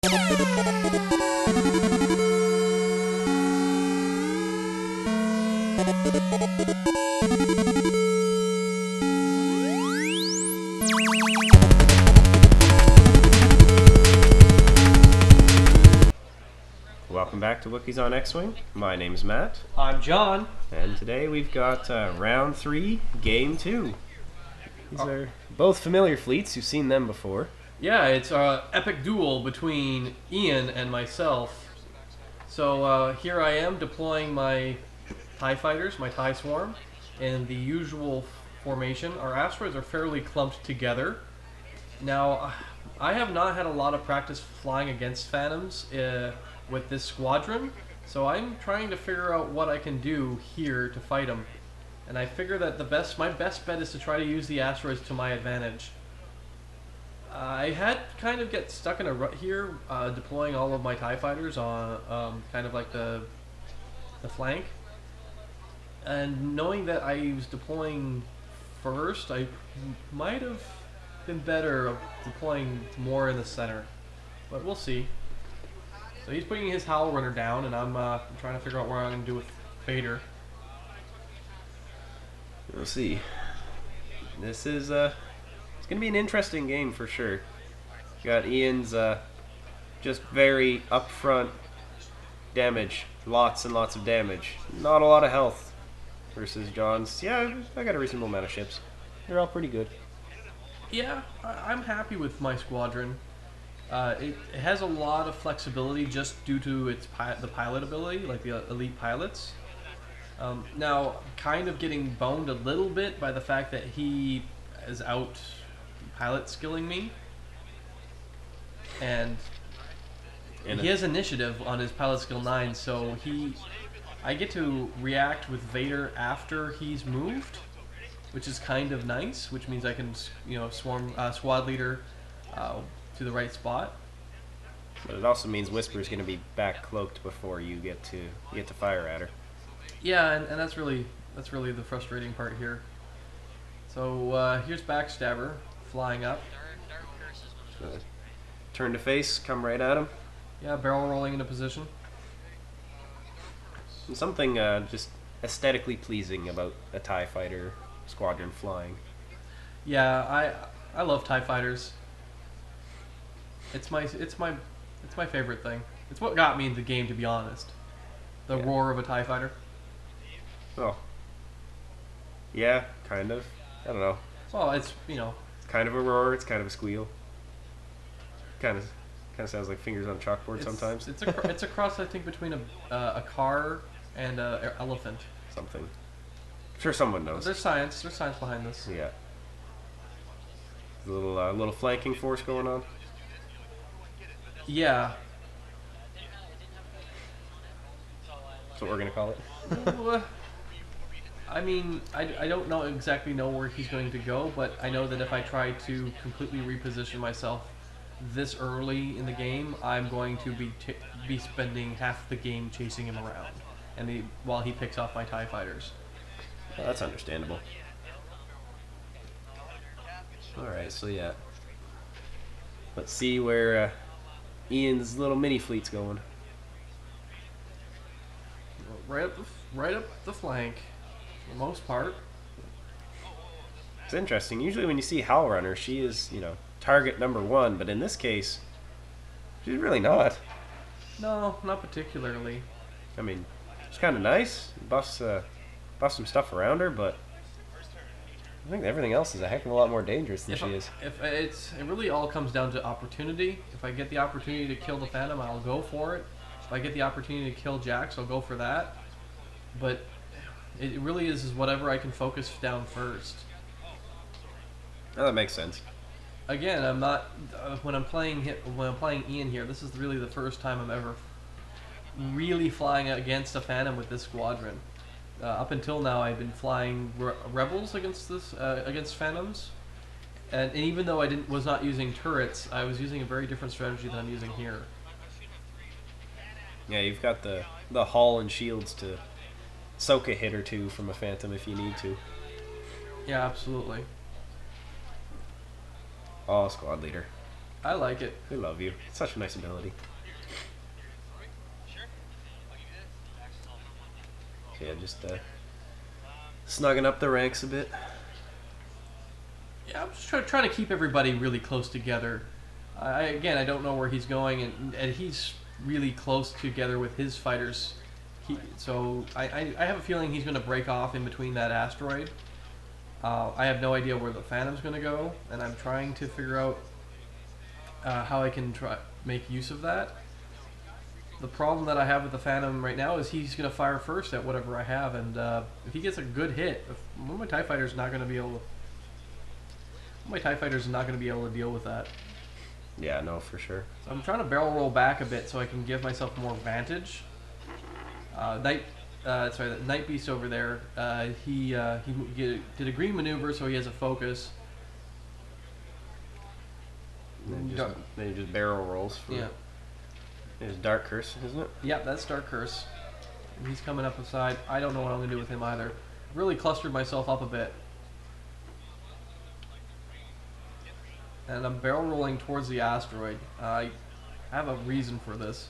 Welcome back to Wookies on X-Wing. My name's Matt. I'm John. And today we've got round 3, game 2. These are both familiar fleets. You've seen them before. Yeah, it's an epic duel between Ian and myself. So here I am deploying my TIE fighters, my TIE Swarm, in the usual formation. Our asteroids are fairly clumped together. Now, I have not had a lot of practice flying against Phantoms with this squadron, so I'm trying to figure out what I can do here to fight them. And I figure that my best bet is to try to use the asteroids to my advantage. I had kind of get stuck in a rut here, deploying all of my TIE fighters on kind of like the flank. And knowing that I was deploying first, I might have been better deploying more in the center. But we'll see. So he's putting his Howlrunner down, and I'm trying to figure out what I'm going to do with Vader. We'll see. This is it's going to be an interesting game for sure. You got Ian's just very upfront damage, lots and lots of damage, not a lot of health, versus John's. Yeah, I got a reasonable amount of ships. They're all pretty good. Yeah, I'm happy with my squadron. It has a lot of flexibility just due to its the pilot ability, like the elite pilots. Now, kind of getting boned a little bit by the fact that he is out pilot skilling me, and he has initiative on his pilot skill 9, so I get to react with Vader after he's moved, which is kind of nice. Which means I can, swarm squad leader to the right spot. But it also means Whisper's going to be back cloaked before you get to fire at her. Yeah, and that's really the frustrating part here. So here's Backstabber flying up. Turn to face, come right at him. Yeah, barrel rolling into position. Something just aesthetically pleasing about a TIE fighter squadron flying. Yeah, I love TIE fighters. It's my favorite thing. It's what got me into the game, to be honest. The roar of a TIE fighter. Oh. Yeah, kind of. I don't know. Well, it's It's kind of a roar. It's kind of a squeal. Kind of sounds like fingers on a chalkboard sometimes. It's a cross, I think, between a car and an elephant. Something. I'm sure someone knows. There's science. There's science behind this. Yeah. There's a little flanking force going on. Yeah. That's what we're gonna call it. I mean, I don't exactly know where he's going to go, but I know that if I try to completely reposition myself this early in the game, I'm going to be spending half the game chasing him around, and while he picks off my TIE fighters. Well, that's understandable. Alright, so yeah. Let's see where Ian's little mini fleet's going. Right up the flank, for the most part. It's interesting. Usually when you see Howlrunner, she is, target number 1, but in this case, she's really not. No, not particularly. I mean, she's kind of nice. Buffs some stuff around her, but I think everything else is a heck of a lot more dangerous than she is. It really all comes down to opportunity. If I get the opportunity to kill the Phantom, I'll go for it. If I get the opportunity to kill Jax, I'll go for that. But it really is whatever I can focus down first. Oh, that makes sense. Again, I'm not when I'm playing Ian here. This is really the first time I'm ever really flying against a Phantom with this squadron. Up until now, I've been flying rebels against Phantoms, and even though I was not using turrets, I was using a very different strategy than I'm using here. Yeah, you've got the hull and shields to soak a hit or two from a Phantom if you need to. Yeah, absolutely. Oh, squad leader. I like it. We love you. It's such a nice ability. Okay, just snugging up the ranks a bit. Yeah, I'm just trying to keep everybody really close together. Again, I don't know where he's going, and he's really close together with his fighters. So I have a feeling he's going to break off in between that asteroid. I have no idea where the Phantom's going to go, and I'm trying to figure out how I can make use of that. The problem that I have with the Phantom right now is he's going to fire first at whatever I have, and if he gets a good hit, one of my TIE fighters is not going to be able to. My TIE fighters are not going to be able to deal with that. Yeah, no, for sure. So I'm trying to barrel roll back a bit so I can give myself more advantage. The Night Beast over there, he did a green maneuver, so he has a focus. And then he just barrel rolls. Yeah. There's Dark Curse, isn't it? Yeah, that's Dark Curse. And he's coming up the side. I don't know what I'm going to do with him either. Really clustered myself up a bit. And I'm barrel rolling towards the asteroid. I have a reason for this.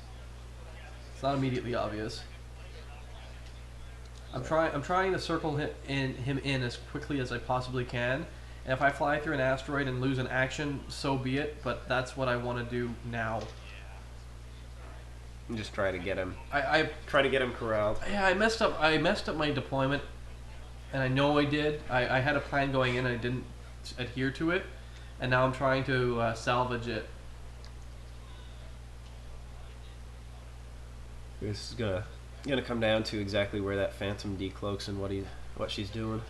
It's not immediately obvious. I'm trying to circle him in as quickly as I possibly can. And if I fly through an asteroid and lose an action, so be it. But that's what I want to do now. And just try to get him. I try to get him corralled. Yeah, I messed up my deployment, and I know I did. I had a plan going in, and I didn't adhere to it. And now I'm trying to salvage it. This is gonna come down to exactly where that Phantom decloaks and what she's doing.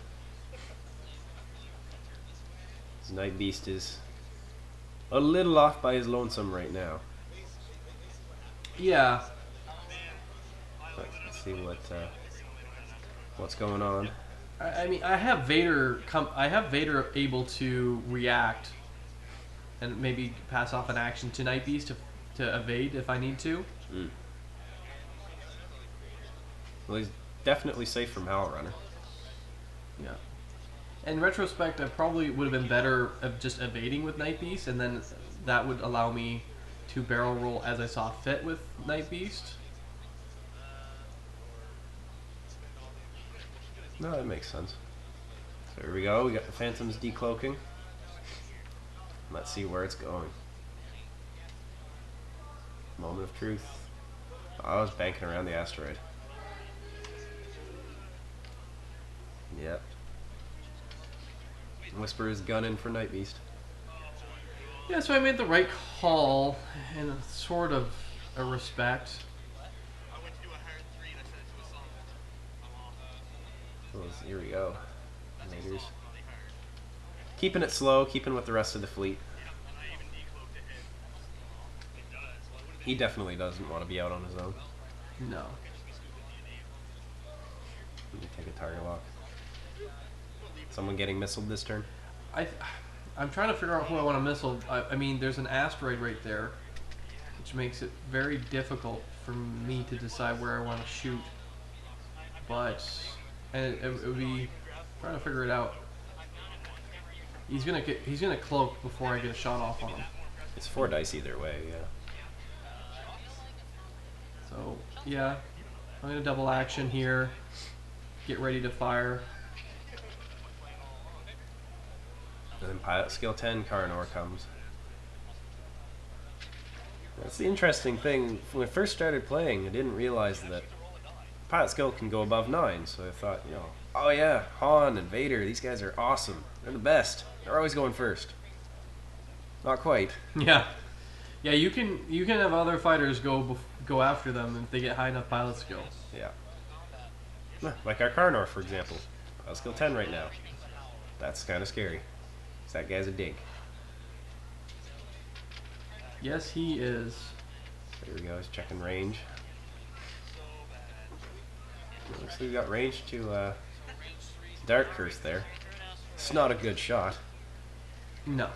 This Night Beast is a little off by his lonesome right now. Yeah. Let's see what's going on. I mean, I have Vader able to react and maybe pass off an action to Night Beast to evade if I need to. Mm. Well, he's definitely safe from Howlrunner. Yeah. In retrospect, I probably would have been better of just evading with Night Beast, and then that would allow me to barrel roll as I saw fit with Night Beast. No, that makes sense. So here we go. We got the Phantoms decloaking. Let's see where it's going. Moment of truth. Oh, I was banking around the asteroid. Yep. Whisper is gunning for Night Beast. Yeah, so I made the right call in a sort of a respect. Here we go. Raiders. Keeping it slow, keeping with the rest of the fleet. He definitely doesn't want to be out on his own. No. Let me take a target lock. Someone getting missiled this turn? I'm trying to figure out who I want to missile. I mean, there's an asteroid right there, which makes it very difficult for me to decide where I want to shoot. But it would be trying to figure it out. He's gonna cloak before I get a shot off on him. It's 4 dice either way, yeah. So yeah, I'm gonna double action here. Get ready to fire. And then pilot skill 10, Carnor comes. That's the interesting thing. When I first started playing, I didn't realize that pilot skill can go above 9. So I thought, you know, oh yeah, Han and Vader, these guys are awesome. They're the best. They're always going first. Not quite. Yeah, yeah. You can have other fighters go after them if they get high enough pilot skill. Yeah. Like our Carnor, for example. Pilot skill 10 right now. That's kind of scary. That guy's a dink. Yes, he is. There we go. He's checking range. Looks like we got range to Dark Curse there. It's not a good shot. No.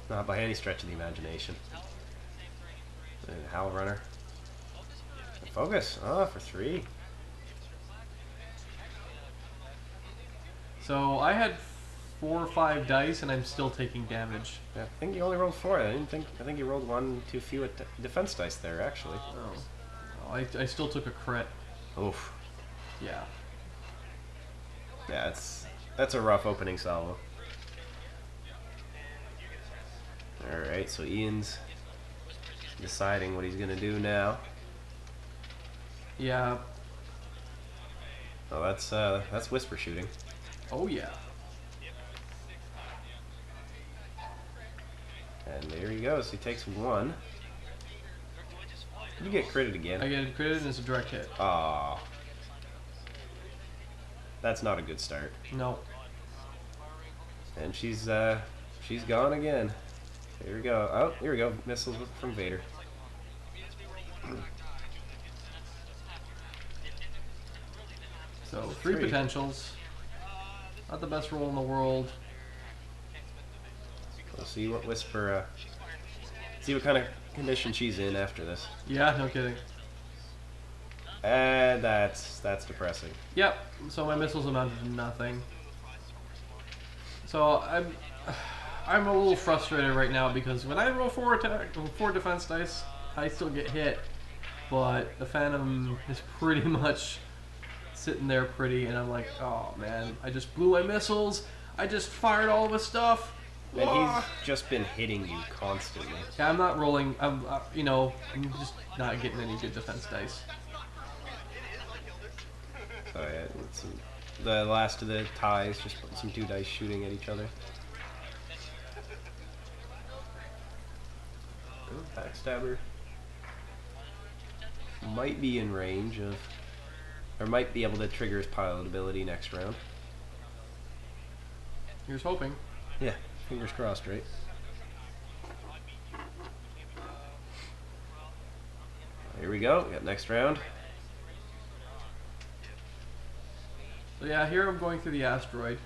Not by any stretch of the imagination. And Howlrunner. Focus. Oh, for 3. So I had 4 or 5 dice, and I'm still taking damage. Yeah, I think you only rolled 4. I think you rolled 1 too few at defense dice there, actually. Oh, I still took a crit. Oof. Yeah. Yeah, that's a rough opening salvo. All right, so Ian's deciding what he's gonna do now. Yeah. Oh, that's whisper shooting. Oh yeah. And there he goes. He takes 1. You get critted again. I get critted and it's a direct hit. Ah. That's not a good start. No. And she's gone again. Here we go. Oh, here we go. Missiles from Vader. So 3 potentials. Not the best roll in the world. We'll see what Whisper, see what kind of condition she's in after this. Yeah, no kidding. And that's depressing. Yep. So my missiles amounted to nothing. So I'm a little frustrated right now because when I roll 4 defense dice, I still get hit, but the Phantom is pretty much sitting there pretty, and I'm like, oh man, I just blew my missiles. I just fired all of his stuff. And he's just been hitting you constantly. Yeah, I'm not rolling. I'm just not getting any good defense dice. So yeah, the last of the ties, just putting some 2 dice shooting at each other. Oh, Backstabber might be in range of, or might be able to trigger his pilot ability next round. Here's hoping. Yeah, fingers crossed, right? Here we go. We got next round. So yeah, here I'm going through the asteroid.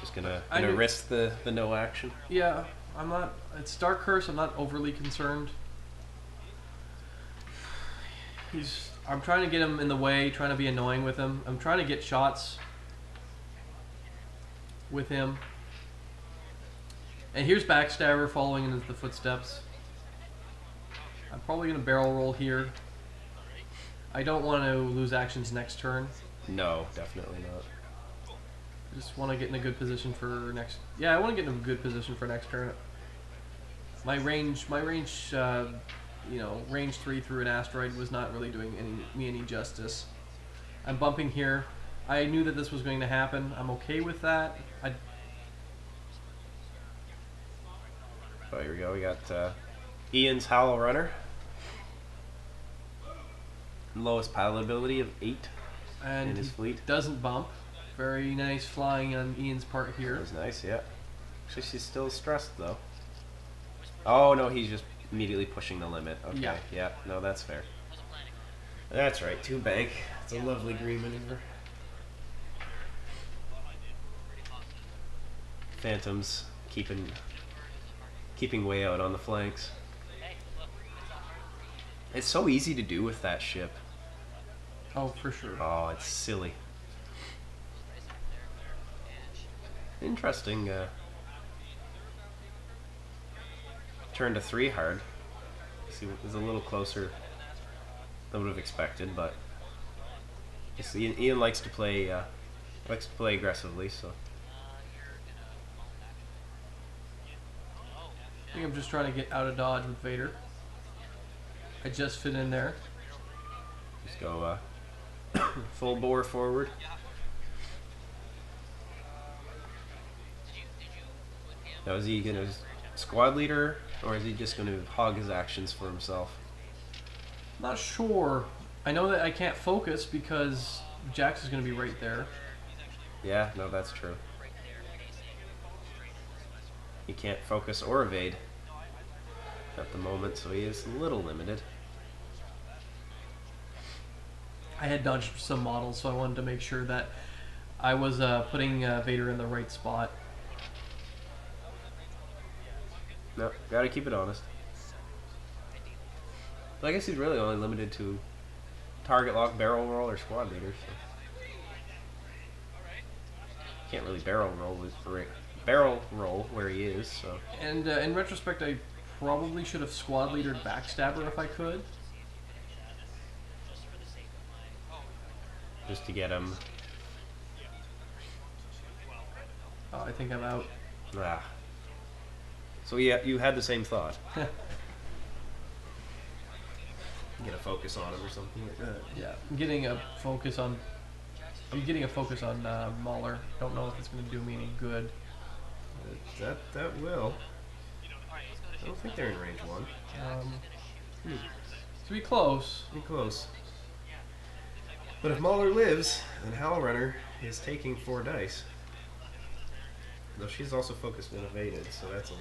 Just gonna risk the no action. Yeah, I'm not. It's Dark Curse. I'm not overly concerned. I'm trying to get him in the way, trying to be annoying with him. I'm trying to get shots with him. And here's Backstabber following in the footsteps. I'm probably gonna barrel roll here. I don't want to lose actions next turn. No, definitely not. I just want to get in a good position for next. Yeah, I want to get in a good position for next turn. My range, range 3 through an asteroid was not really doing me any justice. I'm bumping here. I knew that this was going to happen. I'm okay with that. Oh, here we go. We got Ian's Howlrunner. Lowest pilot ability of 8 and in his fleet. Doesn't bump. Very nice flying on Ian's part here. That was nice, yeah. Actually, she's still stressed though. Oh no, he's just immediately pushing the limit. Okay, yeah, no, that's fair. That's right, 2 bank. It's a lovely green maneuver. Phantoms keeping way out on the flanks. It's so easy to do with that ship. Oh, for sure. Oh, it's silly. Interesting. Turn to 3 hard. See, it was a little closer than I would have expected, but Ian likes to play aggressively, so. I think I'm just trying to get out of dodge with Vader. I just fit in there. Just go full bore forward. Now, is he going to squad leader, or is he just going to hog his actions for himself? Not sure. I know that I can't focus because Jax is going to be right there. Yeah, no, that's true. He can't focus or evade at the moment, so he is a little limited. I had dodged some models, so I wanted to make sure that I was putting Vader in the right spot. No, gotta keep it honest. But I guess he's really only limited to target lock, barrel roll, or squad leader. So. can't really barrel roll where he is. So And in retrospect, I probably should have squad leadered Backstabber if I could. just to get him. Oh, I think I'm out. Ah. So yeah, you had the same thought. Get a focus on him or something like that. Yeah, I'm getting a focus on. Mauler. Don't know if it's going to do me any good. That will. I don't think they're in range 1. To be close. Pretty close. But if Mauler lives, then Howlrunner is taking 4 dice. Though she's also focused and evaded, so that's a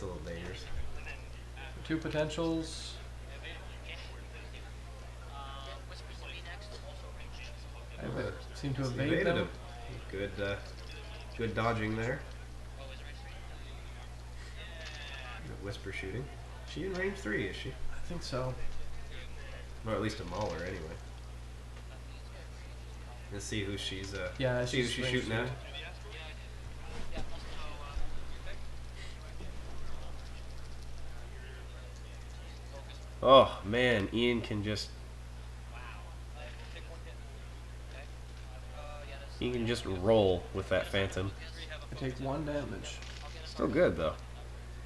little dangerous. 2 potentials. I seem to evade Evaded them. him. Good dodging there. Good whisper shooting. She in range 3, is she? I think so. Or at least a Mauler, anyway. Let's see who she's Yeah, see who she's range shooting 3. at. Oh man, Ian can just roll with that phantom. I take 1 damage. Still good though.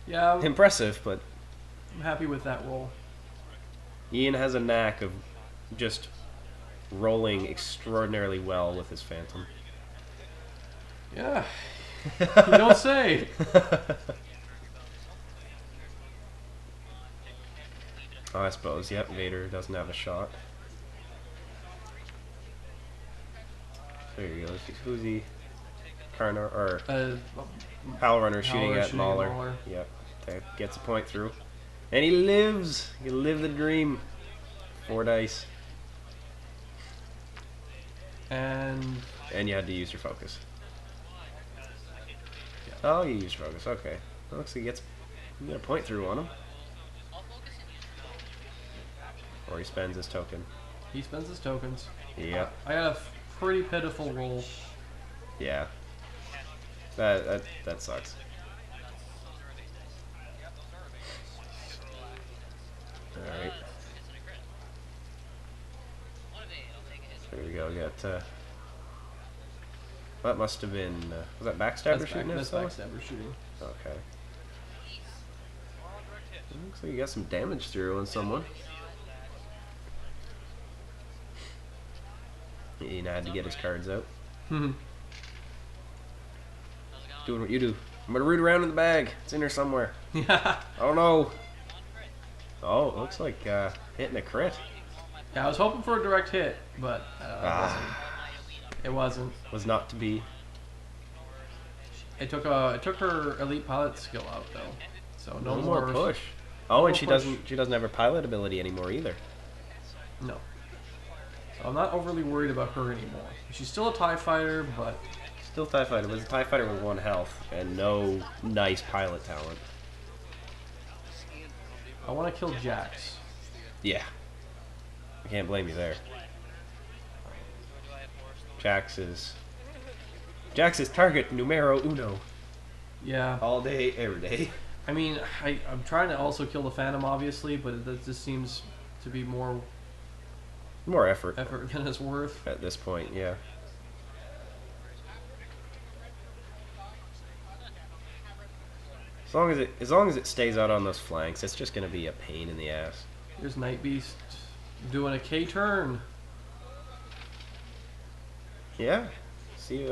Yeah, Impressive, but I'm happy with that roll. Ian has a knack of just rolling extraordinarily well with his phantom. Yeah, you don't say. Oh, I suppose. Yep, Vader doesn't have a shot. There you go. Who's he? Carnor or Howlrunner shooting at Mauler. Yep, that gets a point through, and he lives. You live the dream. 4 dice, And you had to use your focus. Oh, you used focus. Okay, looks like you get a point through on him, or he spends his token. he spends his tokens. Yep. I got a pretty pitiful roll. Yeah. That sucks. Alright. There we go. We got, that must have been, was that Backstabber shooting at That's someone? Backstabber shooting. Okay. Looks like you got some damage through on someone. He had to get his cards out. Doing what you do. I'm gonna root around in the bag. It's in there somewhere. Yeah. Oh no. Oh, it looks like hitting a crit. Yeah, I was hoping for a direct hit, but it wasn't. Was not to be. It took her elite pilot skill out though, so no more push. Oh, more and she push. doesn't have her pilot ability anymore either. No. So I'm not overly worried about her anymore. She's still a TIE fighter, but Still TIE fighter, but it's a TIE fighter with 1 health and no nice pilot talent. I want to kill Jax. Yeah. I can't blame you there. Jax is target numero uno. Yeah. All day, every day. I mean, I'm trying to also kill the Phantom, obviously, but that just seems to be more More effort than it's worth. at this point, yeah. As long as it stays out on those flanks, it's just gonna be a pain in the ass. Here's Night Beast doing a K turn. Yeah. See,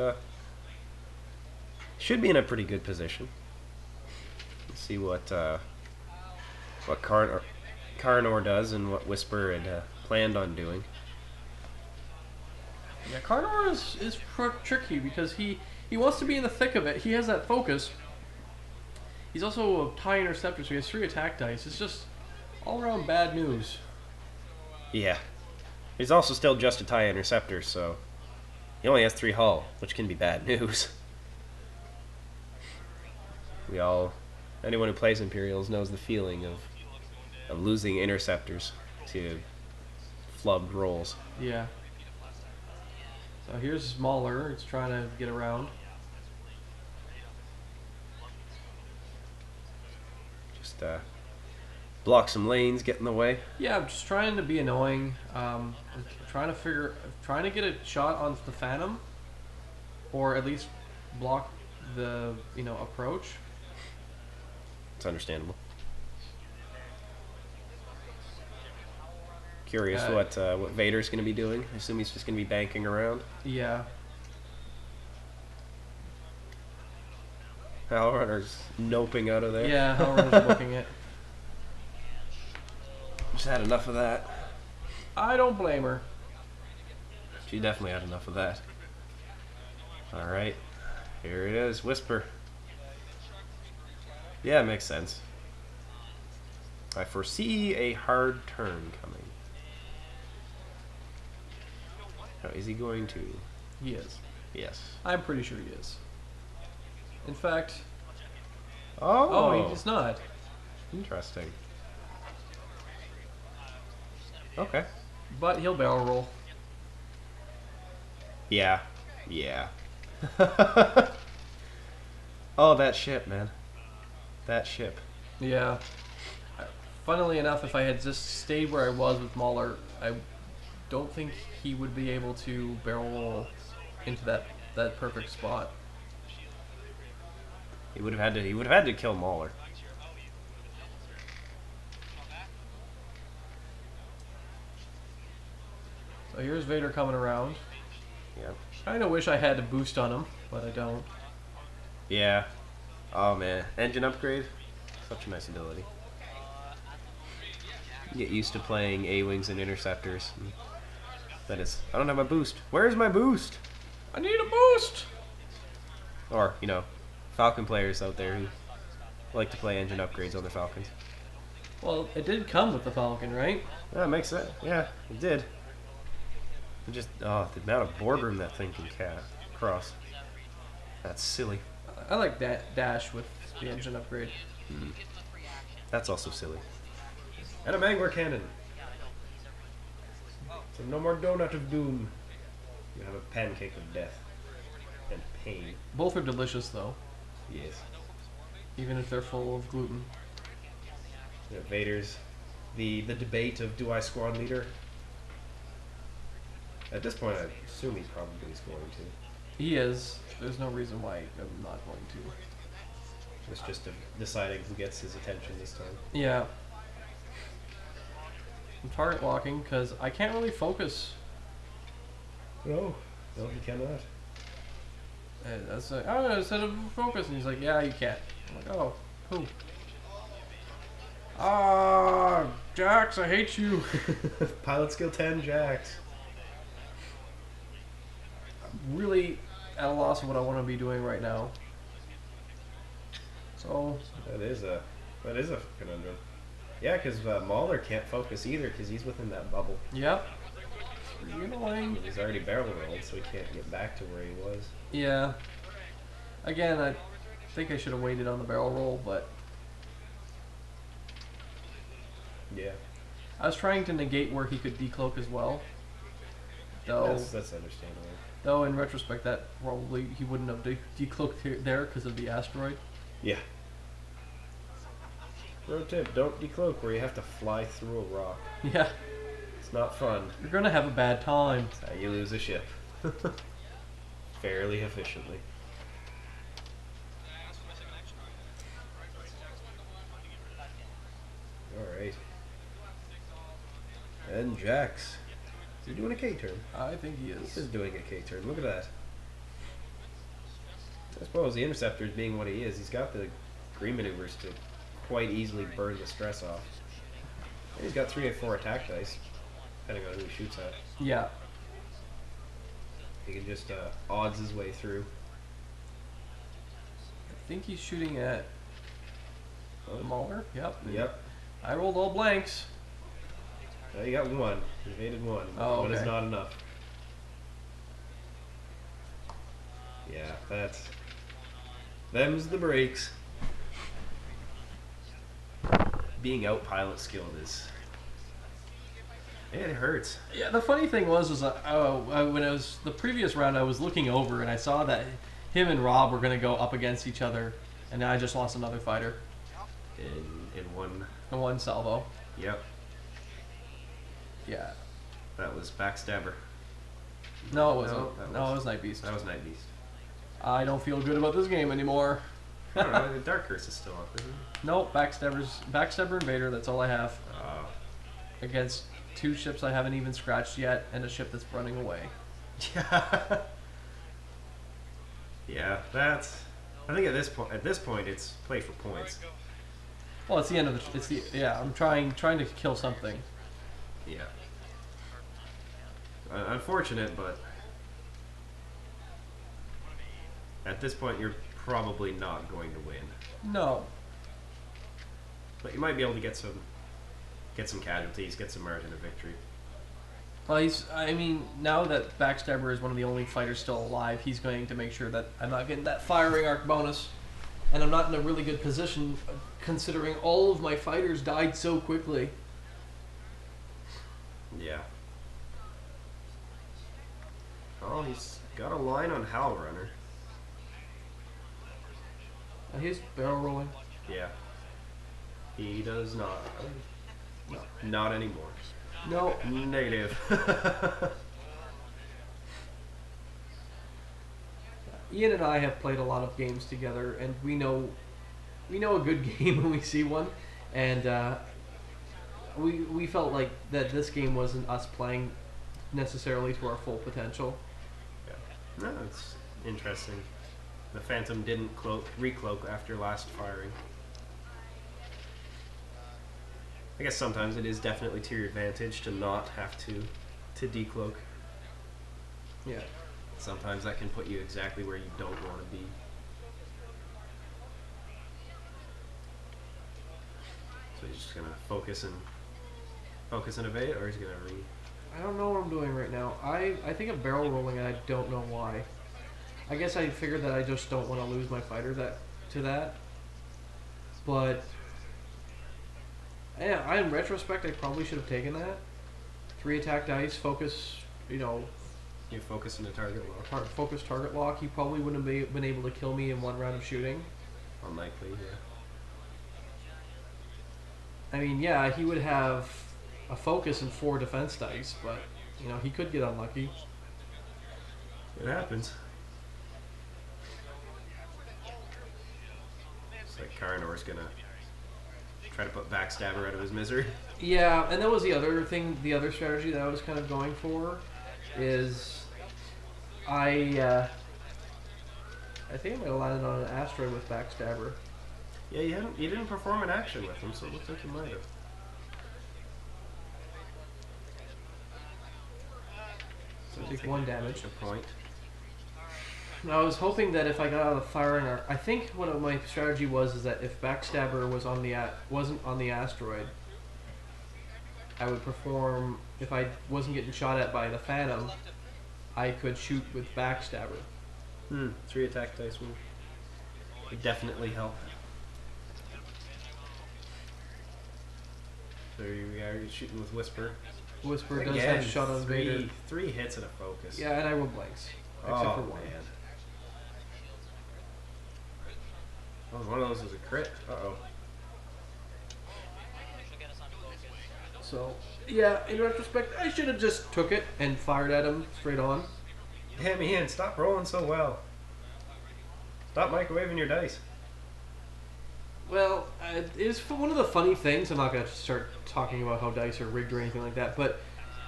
should be in a pretty good position. Let's see what Carnor does and what Whisper had planned on doing. Yeah, Carnor is tricky because he wants to be in the thick of it. He has that focus. He's also a TIE interceptor, so he has 3 attack dice. It's just all around bad news. Yeah. He's also still just a TIE interceptor, so he only has 3 hull, which can be bad news. Anyone who plays Imperials knows the feeling of losing interceptors to flubbed rolls. Yeah. So here's Mauler. It's trying to get around. Just block some lanes, get in the way. Yeah, I'm just trying to be annoying. Trying to get a shot on the Phantom, or at least block the approach. It's understandable. Curious what Vader's going to be doing. I assume he's just going to be banking around. Yeah. Howlrunner's noping out of there. Yeah, Howlrunner's booking it. Just had enough of that. I don't blame her. She definitely had enough of that. Alright. Here it is. Whisper. Yeah, it makes sense. I foresee a hard turn coming. How is he going to? He is. Yes. I'm pretty sure he is. In fact... Oh! He's not. Interesting. Okay. But he'll barrel roll. Yeah. Yeah. Oh, that ship, man. That ship. Yeah. Funnily enough, if I had just stayed where I was with Mauler, I don't think he would be able to barrel roll into that perfect spot. He would have had to kill Mauler. So here's Vader coming around. Yep. I kinda wish I had a boost on him, but I don't. Yeah. Oh man, engine upgrade. Such a nice ability. You get used to playing A-wings and interceptors. That is, I don't have my boost. Where's my boost? I need a boost! Or, Falcon players out there who like to play engine upgrades on their Falcons. Well, it did come with the Falcon, right? Yeah, it makes sense. Yeah, it did. It just, the amount of boardroom that thing can cross. That's silly. I like that dash with the engine upgrade. That's also silly. And a Mangler cannon. So no more donut of doom. You have a pancake of death and pain. Both are delicious, though. Yes. Even if they're full of gluten. Vader's the debate of do I squad leader? At this point, I assume he probably is going to. He is. There's no reason why I'm not going to. It's just deciding who gets his attention this time. Yeah. I'm target locking because I can't really focus. No, he cannot. And that's like, oh, instead of focus, and he's like, yeah, you can't. I'm like, oh, who? Ah, Jax, I hate you. Pilot skill 10, Jax. I'm really at a loss of what I want to be doing right now. So That is a conundrum. Yeah, because Mauler can't focus either because he's within that bubble. yep. Pretty annoying. He's already barrel rolled, so he can't get back to where he was. Yeah. Again, I think I should have waited on the barrel roll, but Yeah. I was trying to negate where he could decloak as well. Though, That's understandable. though in retrospect, that probably he wouldn't have decloaked there because of the asteroid. Yeah. Pro tip, don't decloak where you have to fly through a rock. Yeah, It's not fun. you're gonna have a bad time. That's how you lose a ship. Fairly efficiently. Alright. And Jax. Is he doing a K-turn? I think he He is. is doing a K-turn. Look at that. I suppose the Interceptor being what he is, he's got the green maneuvers to quite easily burn the stress off. And he's got 3 and 4 attack dice, depending on who he shoots at. Yeah. He can just odds his way through. I think he's shooting at Mauler. Yep. Yep. I rolled all blanks. Now you got 1. You evaded 1. Oh, One is okay. not enough. Yeah, that's... Them's the breaks. Being out pilot skilled is It hurts. Yeah, the funny thing was when it was the previous round, I was looking over and I saw that him and Rob were going to go up against each other, and I just lost another fighter In one. in one salvo. Yep. Yeah. That was Backstabber. No, it wasn't. No, it was Night Beast. That was Night Beast. I don't feel good about this game anymore. I don't know. The Dark Curse is still up, isn't it? Nope, Backstabber and Vader. That's all I have against 2 ships I haven't even scratched yet, and a ship that's running away. Yeah. Yeah, that's. I think at this point, it's play for points. Well, it's the end of the. Yeah. I'm trying to kill something. Yeah. Unfortunate, but at this point, you're probably not going to win. No. But you might be able to get some casualties, get some margin of victory. Well, I mean, now that Backstabber is one of the only fighters still alive, he's going to make sure that I'm not getting that firing arc bonus, and I'm not in a really good position considering all of my fighters died so quickly. Yeah. Oh, he's got a line on Howlrunner. He's barrel rolling. Yeah. He does not. No, not anymore. No. Negative. Ian and I have played a lot of games together, and we know a good game when we see one, and we felt like that this game wasn't us playing necessarily to our full potential. Yeah. No, it's interesting. The Phantom didn't recloak after last firing. I guess sometimes it is definitely to your advantage to not have to decloak. Yeah. Sometimes that can put you exactly where you don't want to be. So he's just gonna focus and evade, or he's gonna read. I don't know what I'm doing right now. I think I'm barrel rolling, and I don't know why. I guess I figured that I just don't want to lose my fighter to that. But yeah, in retrospect, I probably should have taken that. 3 attack dice, focus. You focus in the target lock. Focus target lock. He probably wouldn't have been able to kill me in 1 round of shooting. Unlikely, yeah. I mean, yeah, he would have a focus and 4 defense dice, but he could get unlucky. It happens. It's like Carnor's gonna try to put Backstabber out of his misery. Yeah, and that was the other thing. The other strategy that I was kind of going for is I think I might have landed on an asteroid with Backstabber. Yeah, you didn't perform an action with him, so it looks like you might have. So take 1 damage. A point. I was hoping that if I got out of the firing arc, I think what my strategy was is that if Backstabber wasn't on the asteroid, I would perform. If I wasn't getting shot at by the Phantom, I could shoot with Backstabber. 3 attack dice would definitely help. So you're shooting with Whisper. Whisper does have shot on Vader. 3 hits and a focus. Yeah, and I rolled blanks, except for 1. Man. Oh, one of those was a crit. Uh-oh. So, yeah, in retrospect, I should have just took it and fired at him straight on. Damn, Ian, stop rolling so well. Stop microwaving your dice. Well, it's one of the funny things. I'm not going to start talking about how dice are rigged or anything like that, but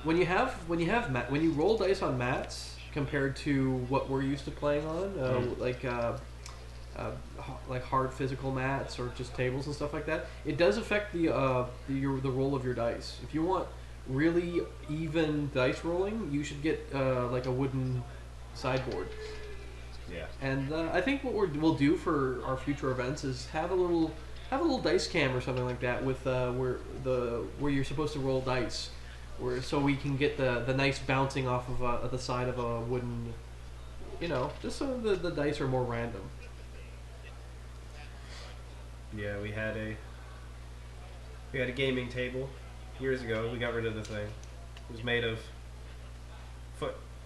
when you roll dice on mats compared to what we're used to playing on, like hard physical mats or just tables and stuff like that, it does affect the roll of your dice. If you want really even dice rolling, you should get like a wooden sideboard. Yeah. And I think what we'll do for our future events is have a little dice cam or something like that with where you're supposed to roll dice, so we can get the nice bouncing off of the side of a wooden, just so the dice are more random. Yeah, we had a gaming table years ago. We got rid of the thing. who's made of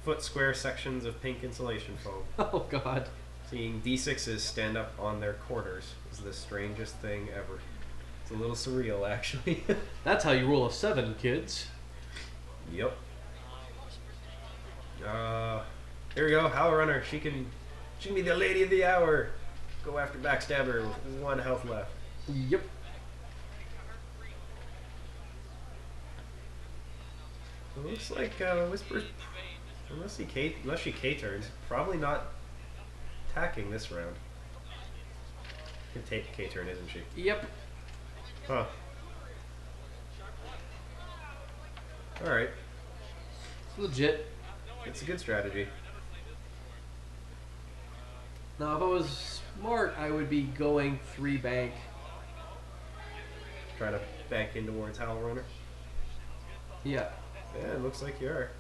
foot square sections of pink insulation foam. Oh God. Seeing D6s stand up on their quarters is the strangest thing ever. It's a little surreal, actually. That's how you roll a 7, kids. Yep. Here we go, Howlrunner. She can be the lady of the hour. Go after Backstabber with 1 health left. Yep. It looks like Whisper's, unless she K-turns, probably not attacking this round. Can take K-turn, isn't she? Yep. Huh. Alright. It's legit. It's a good strategy. Now, if I was smart, I would be going 3 bank. Trying to bank in towards Howlrunner. Yeah. Yeah, it looks like you are.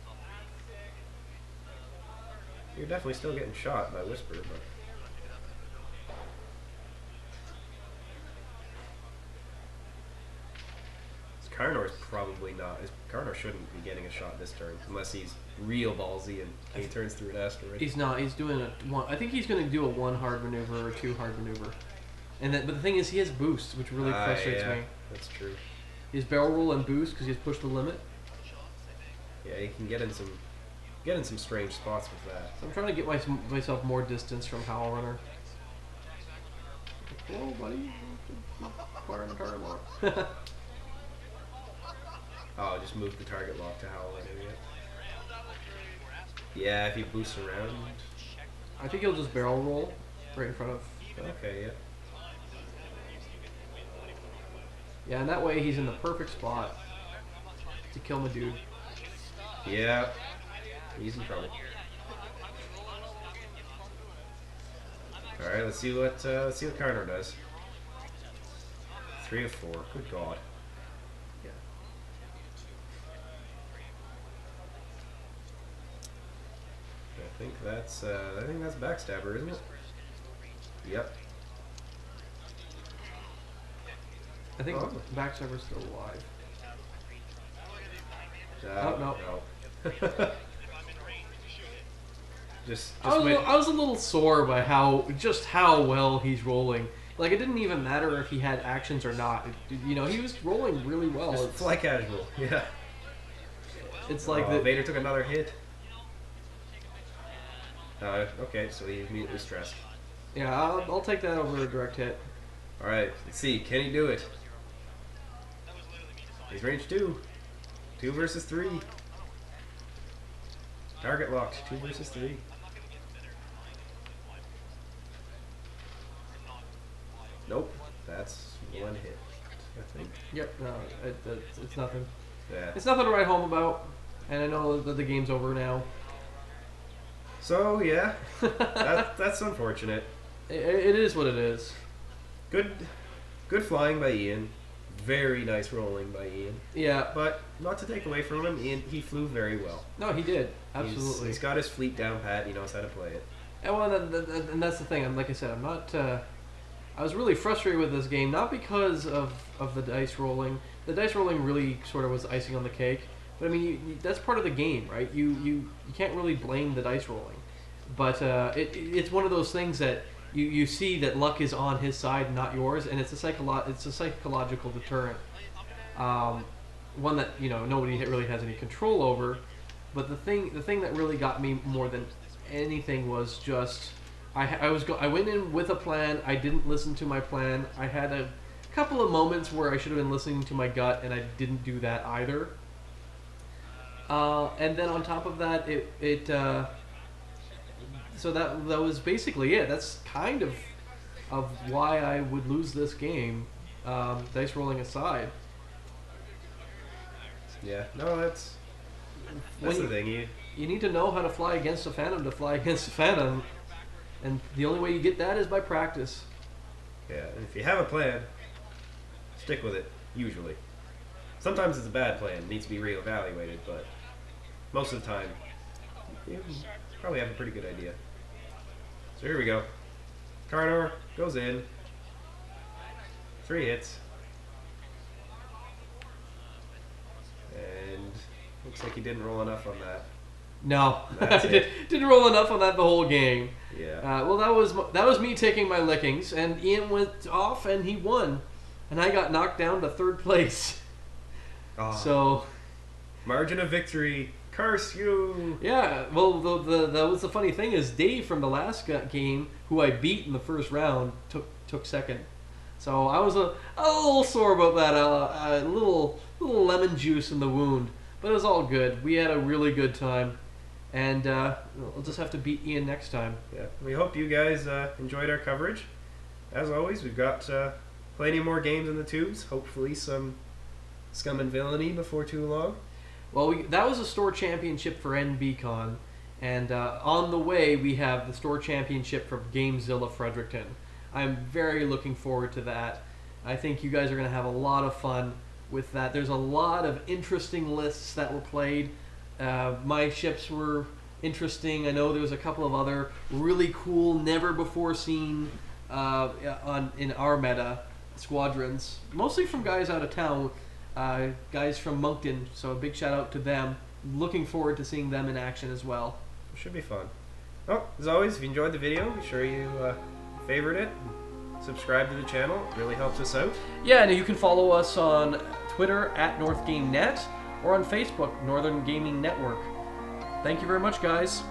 You're definitely still getting shot by Whisper, but... Carnor's probably not. Carnor shouldn't be getting a shot this turn, unless he's real ballsy and he turns through an asteroid. He's not. He's doing a 1. I think he's going to do a 1 hard maneuver or 2 hard maneuver. And then, but the thing is, he has boost, which really frustrates me. That's true. He has barrel roll and boost because he's pushed the limit. Yeah, he can get in some strange spots with that. So I'm trying to get myself more distance from Howlrunner. Whoa, buddy! Acquiring the target lock. Oh, just move the target lock to Howlrunner. Yeah, if he boosts around. I think he'll just barrel roll right in front of. Okay, yeah. Yeah, and that way he's in the perfect spot to kill my dude. Yeah, he's in trouble. All right, let's see what Carnor does. 3 of 4. Good God. Yeah. I think that's Backstabber, isn't it? Yep. I think Backstabber's still alive. Oh no. I was a little sore by how well he's rolling. Like, it didn't even matter if he had actions or not. You know, he was rolling really well. Just fly casual. Yeah. It's like Vader took another hit. Okay, so he immediately stressed. Yeah, I'll take that over a direct hit. All right, let's see. Can he do it? He's range 2. 2 versus 3. Target locked. 2 versus 3. Nope. That's 1 hit, I think. Yep. No, it's nothing. Yeah. It's nothing to write home about. And I know that the game's over now. So yeah, that's unfortunate. It is what it is. Good flying by Ian. Very nice rolling by Ian. Yeah. But not to take away from him, Ian, he flew very well. No, he did. Absolutely. He's got his fleet down pat. He knows how to play it. And well, and that's the thing. Like I said, I'm not. I was really frustrated with this game, not because of the dice rolling. The dice rolling really sort of was icing on the cake. But I mean, that's part of the game, right? You can't really blame the dice rolling. But it's one of those things that you see that luck is on his side, not yours, and it's a psychological deterrent. One that nobody really has any control over. But the thing that really got me more than anything was just I went in with a plan. I didn't listen to my plan. I had a couple of moments where I should have been listening to my gut, and I didn't do that either. And then on top of that, so that was basically it. That's kind of why I would lose this game, dice rolling aside. Yeah, no, that's the thing. You need to know how to fly against a phantom to fly against a phantom, and the only way you get that is by practice. Yeah, and if you have a plan, stick with it. Usually, sometimes it's a bad plan; it needs to be reevaluated. But most of the time, you probably have a pretty good idea. So here we go. Carnor goes in. 3 hits. And Looks like you didn't roll enough on that. No, That's it. didn't roll enough on that the whole game. Yeah. Well, that was me taking my lickings, and Ian went off and he won, and I got knocked down to 3rd place. Oh. So, Margin of victory. Curse you. yeah. Well, that was the funny thing is Dave from the last game, who I beat in the 1st round, took 2nd. So I was a little sore about that. A little lemon juice in the wound, but it was all good. We had a really good time. And we'll just have to beat Ian next time. Yeah, we hope you guys enjoyed our coverage. As always, we've got plenty more games in the tubes. Hopefully some scum and villainy before too long. Well, that was a store championship for Enbicon. And on the way, we have the store championship for Gamezilla Fredericton. I'm very looking forward to that. I think you guys are going to have a lot of fun with that. There's a lot of interesting lists that were played. My ships were interesting. I know there was a couple of other really cool, never before seen in our meta squadrons, mostly from guys out of town, guys from Moncton. So a big shout out to them. Looking forward to seeing them in action as well. It should be fun. Well, as always, if you enjoyed the video, be sure you favorite it, subscribe to the channel. It really helps us out. Yeah, and you can follow us on Twitter at NorthGameNet or on Facebook, Northern Gaming Network. Thank you very much, guys.